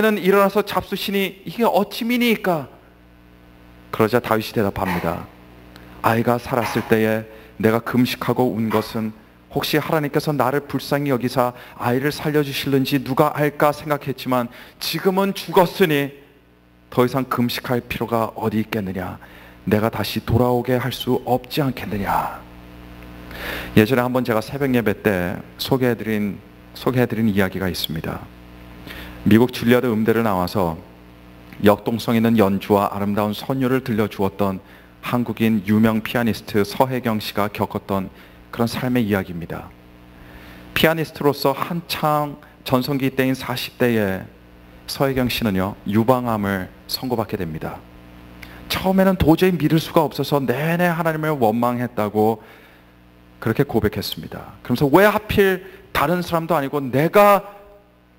는 일어나서 잡수시니 이게 어찌미니이까? 그러자 다윗이 대답합니다. 아이가 살았을 때에 내가 금식하고 운 것은 혹시 하나님께서 나를 불쌍히 여기사 아이를 살려주실는지 누가 알까 생각했지만 지금은 죽었으니 더 이상 금식할 필요가 어디 있겠느냐? 내가 다시 돌아오게 할 수 없지 않겠느냐? 예전에 한번 제가 새벽 예배 때 소개해드린 이야기가 있습니다. 미국 줄리아드 음대를 나와서 역동성 있는 연주와 아름다운 선율을 들려주었던 한국인 유명 피아니스트 서혜경 씨가 겪었던 그런 삶의 이야기입니다. 피아니스트로서 한창 전성기 때인 40대에 서혜경 씨는요, 유방암을 선고받게 됩니다. 처음에는 도저히 믿을 수가 없어서 내내 하나님을 원망했다고 그렇게 고백했습니다. 그러면서 왜 하필 다른 사람도 아니고 내가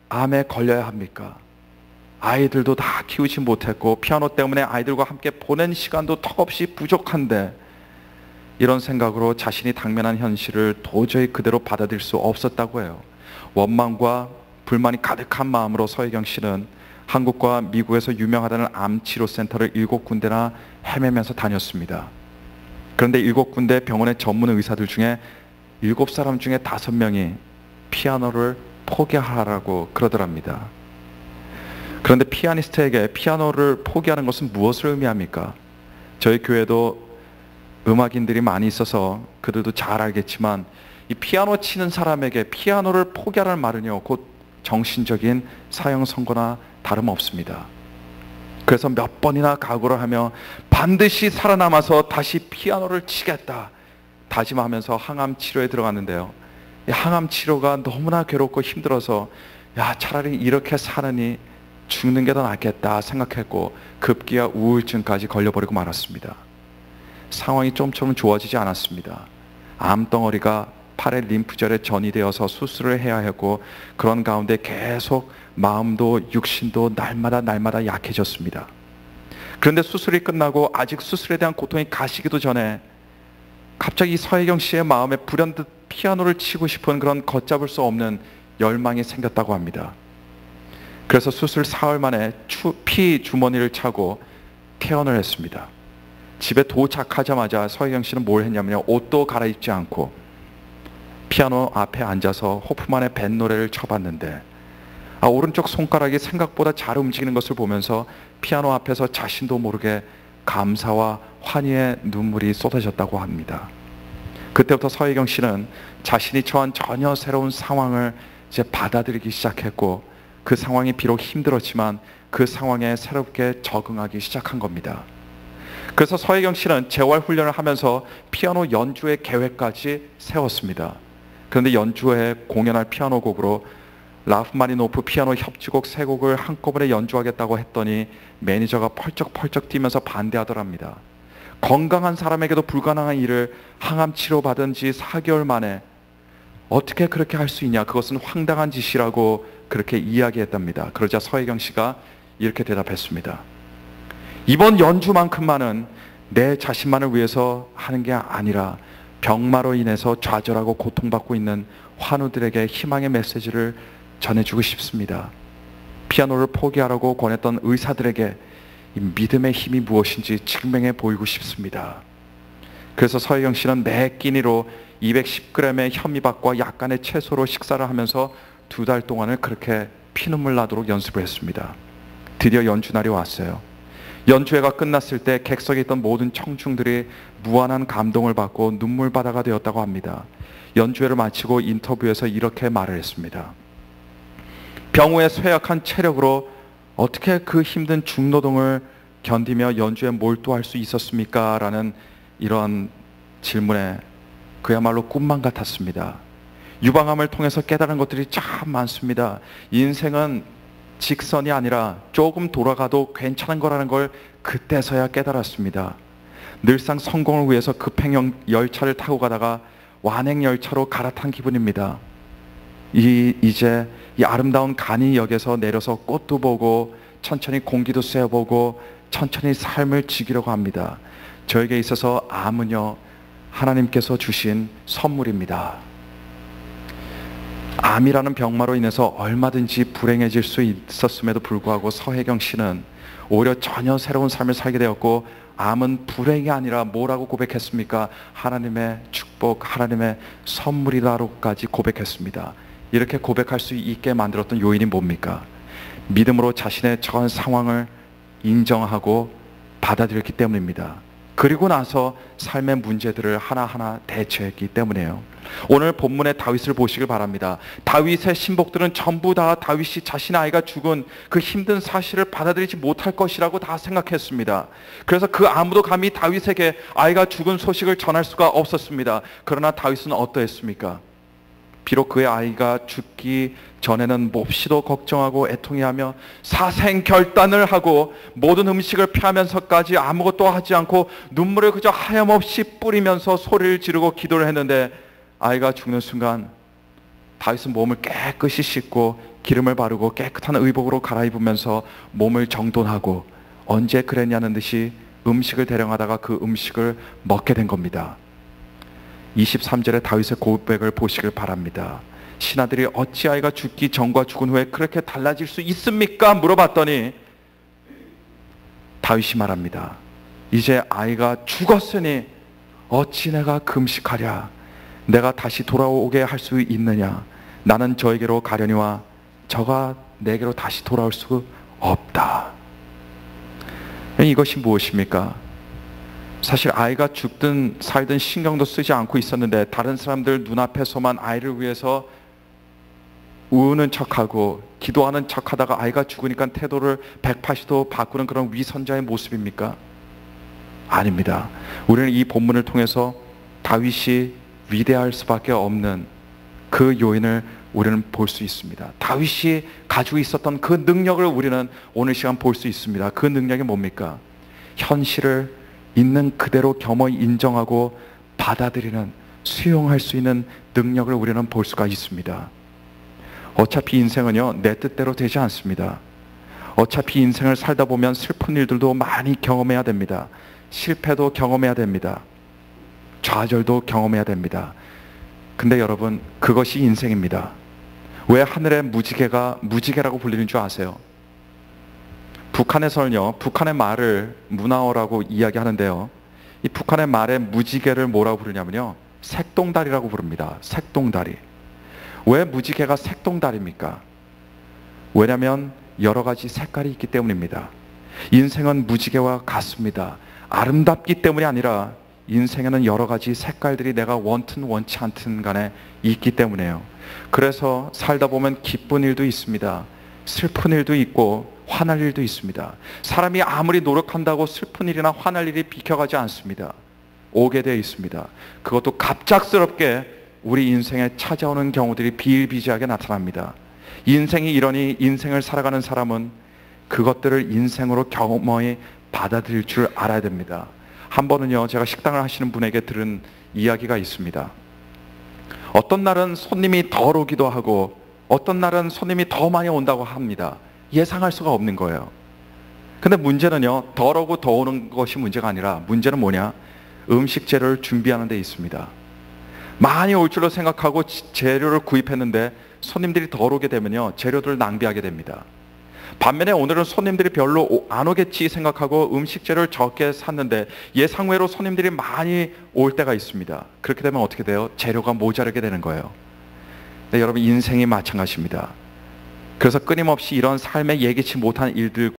암에 걸려야 합니까? 아이들도 다 키우지 못했고 피아노 때문에 아이들과 함께 보낸 시간도 턱없이 부족한데, 이런 생각으로 자신이 당면한 현실을 도저히 그대로 받아들일 수 없었다고 해요. 원망과 불만이 가득한 마음으로 서혜경 씨는 한국과 미국에서 유명하다는 암치료센터를 7군데나 헤매면서 다녔습니다. 그런데 7군데 병원의 전문 의사들 중에 7사람 중에 5명이 피아노를 포기하라고 그러더랍니다. 그런데 피아니스트에게 피아노를 포기하는 것은 무엇을 의미합니까? 저희 교회도 음악인들이 많이 있어서 그들도 잘 알겠지만, 이 피아노 치는 사람에게 피아노를 포기하라는 말은요, 곧 정신적인 사형 선고나 다름없습니다. 그래서 몇 번이나 각오를 하며 반드시 살아남아서 다시 피아노를 치겠다 다짐하면서 항암 치료에 들어갔는데요, 이 항암 치료가 너무나 괴롭고 힘들어서 차라리 이렇게 사느니 죽는 게 더 낫겠다 생각했고 급기야 우울증까지 걸려버리고 말았습니다. 상황이 좀처럼 좋아지지 않았습니다. 암덩어리가 팔의 림프절에 전이되어서 수술을 해야 했고, 그런 가운데 계속 마음도 육신도 날마다 약해졌습니다. 그런데 수술이 끝나고 아직 수술에 대한 고통이 가시기도 전에 갑자기 서혜경 씨의 마음에 불현듯 피아노를 치고 싶은 그런 걷잡을 수 없는 열망이 생겼다고 합니다. 그래서 수술 사흘 만에 피 주머니를 차고 퇴원을 했습니다. 집에 도착하자마자 서혜경 씨는 뭘 했냐면요, 옷도 갈아입지 않고 피아노 앞에 앉아서 호프만의 밴 노래를 쳐봤는데, 오른쪽 손가락이 생각보다 잘 움직이는 것을 보면서 피아노 앞에서 자신도 모르게 감사와 환희의 눈물이 쏟아졌다고 합니다. 그때부터 서혜경 씨는 자신이 처한 전혀 새로운 상황을 이제 받아들이기 시작했고, 그 상황이 비록 힘들었지만 그 상황에 새롭게 적응하기 시작한 겁니다. 그래서 서혜경 씨는 재활 훈련을 하면서 피아노 연주의 계획까지 세웠습니다. 그런데 연주회 공연할 피아노 곡으로 라흐마니노프 피아노 협주곡 3곡을 한꺼번에 연주하겠다고 했더니 매니저가 펄쩍펄쩍 뛰면서 반대하더랍니다. 건강한 사람에게도 불가능한 일을 항암 치료받은 지 4개월 만에 어떻게 그렇게 할 수 있냐, 그것은 황당한 짓이라고 그렇게 이야기했답니다. 그러자 서혜경 씨가 이렇게 대답했습니다. 이번 연주만큼만은 내 자신만을 위해서 하는 게 아니라 병마로 인해서 좌절하고 고통받고 있는 환우들에게 희망의 메시지를 전해주고 싶습니다. 피아노를 포기하라고 권했던 의사들에게 이 믿음의 힘이 무엇인지 증명해 보이고 싶습니다. 그래서 서혜경 씨는 매 끼니로 210g의 현미밥과 약간의 채소로 식사를 하면서 2달 동안을 그렇게 피눈물 나도록 연습을 했습니다. 드디어 연주날이 왔어요. 연주회가 끝났을 때 객석에 있던 모든 청중들이 무한한 감동을 받고 눈물바다가 되었다고 합니다. 연주회를 마치고 인터뷰에서 이렇게 말을 했습니다. 병우의 쇠약한 체력으로 어떻게 그 힘든 중노동을 견디며 연주에 몰두할 수 있었습니까? 라는 이런 질문에 그야말로 꿈만 같았습니다. 유방암을 통해서 깨달은 것들이 참 많습니다. 인생은 직선이 아니라 조금 돌아가도 괜찮은 거라는 걸 그때서야 깨달았습니다. 늘상 성공을 위해서 급행 열차를 타고 가다가 완행 열차로 갈아탄 기분입니다. 이제 이 아름다운 간이역에서 내려서 꽃도 보고 천천히 공기도 쐬어보고 천천히 삶을 즐기려고 합니다. 저에게 있어서 암은요, 하나님께서 주신 선물입니다. 암이라는 병마로 인해서 얼마든지 불행해질 수 있었음에도 불구하고 서혜경 씨는 오히려 전혀 새로운 삶을 살게 되었고, 암은 불행이 아니라 뭐라고 고백했습니까? 하나님의 축복, 하나님의 선물이다로까지 고백했습니다. 이렇게 고백할 수 있게 만들었던 요인이 뭡니까? 믿음으로 자신의 처한 상황을 인정하고 받아들였기 때문입니다. 그리고 나서 삶의 문제들을 하나하나 대처했기 때문이에요. 오늘 본문의 다윗을 보시길 바랍니다. 다윗의 신복들은 전부 다 다윗이 자신의 아이가 죽은 그 힘든 사실을 받아들이지 못할 것이라고 다 생각했습니다. 그래서 그 아무도 감히 다윗에게 아이가 죽은 소식을 전할 수가 없었습니다. 그러나 다윗은 어떠했습니까? 비록 그의 아이가 죽기 전에는 몹시도 걱정하고 애통해하며 사생결단을 하고 모든 음식을 피하면서까지 아무것도 하지 않고 눈물을 그저 하염없이 뿌리면서 소리를 지르고 기도를 했는데, 아이가 죽는 순간 다윗은 몸을 깨끗이 씻고 기름을 바르고 깨끗한 의복으로 갈아입으면서 몸을 정돈하고, 언제 그랬냐는 듯이 음식을 대령하다가 그 음식을 먹게 된 겁니다. 23절에 다윗의 고백을 보시길 바랍니다. 신하들이 어찌 아이가 죽기 전과 죽은 후에 그렇게 달라질 수 있습니까? 물어봤더니 다윗이 말합니다. 이제 아이가 죽었으니 어찌 내가 금식하랴? 내가 다시 돌아오게 할 수 있느냐? 나는 저에게로 가려니와 저가 내게로 다시 돌아올 수 없다. 이것이 무엇입니까? 사실 아이가 죽든 살든 신경도 쓰지 않고 있었는데, 다른 사람들 눈앞에서만 아이를 위해서 우는 척하고 기도하는 척하다가 아이가 죽으니까 태도를 180도 바꾸는 그런 위선자의 모습입니까? 아닙니다. 우리는 이 본문을 통해서 다윗이 위대할 수밖에 없는 그 요인을 우리는 볼 수 있습니다. 다윗이 가지고 있었던 그 능력을 우리는 오늘 시간 볼 수 있습니다. 그 능력이 뭡니까? 현실을 있는 그대로 겸허히 인정하고 받아들이는, 수용할 수 있는 능력을 우리는 볼 수가 있습니다. 어차피 인생은요, 내 뜻대로 되지 않습니다. 어차피 인생을 살다 보면 슬픈 일들도 많이 경험해야 됩니다. 실패도 경험해야 됩니다. 좌절도 경험해야 됩니다. 근데 여러분, 그것이 인생입니다. 왜 하늘의 무지개가 무지개라고 불리는 줄 아세요? 북한에서는요, 북한의 말을 문화어라고 이야기하는데요, 이 북한의 말의 무지개를 뭐라고 부르냐면요, 색동달이라고 부릅니다. 색동달이. 왜 무지개가 색동달입니까? 왜냐하면 여러 가지 색깔이 있기 때문입니다. 인생은 무지개와 같습니다. 아름답기 때문이 아니라 인생에는 여러 가지 색깔들이 내가 원튼 원치 않든 간에 있기 때문에요. 그래서 살다 보면 기쁜 일도 있습니다. 슬픈 일도 있고 화날 일도 있습니다. 사람이 아무리 노력한다고 슬픈 일이나 화날 일이 비켜가지 않습니다. 오게 되어 있습니다. 그것도 갑작스럽게 우리 인생에 찾아오는 경우들이 비일비재하게 나타납니다. 인생이 이러니 인생을 살아가는 사람은 그것들을 인생으로 경험히 받아들일 줄 알아야 됩니다. 한 번은요, 제가 식당을 하시는 분에게 들은 이야기가 있습니다. 어떤 날은 손님이 덜 오기도 하고 어떤 날은 손님이 더 많이 온다고 합니다. 예상할 수가 없는 거예요. 근데 문제는요, 덜 오고 더 오는 것이 문제가 아니라, 문제는 뭐냐? 음식 재료를 준비하는 데 있습니다. 많이 올 줄로 생각하고 재료를 구입했는데 손님들이 덜 오게 되면요, 재료들을 낭비하게 됩니다. 반면에 오늘은 손님들이 별로 안 오겠지 생각하고 음식 재료를 적게 샀는데 예상외로 손님들이 많이 올 때가 있습니다. 그렇게 되면 어떻게 돼요? 재료가 모자라게 되는 거예요. 네, 여러분, 인생이 마찬가지입니다. 그래서 끊임없이 이런 삶에 예기치 못한 일들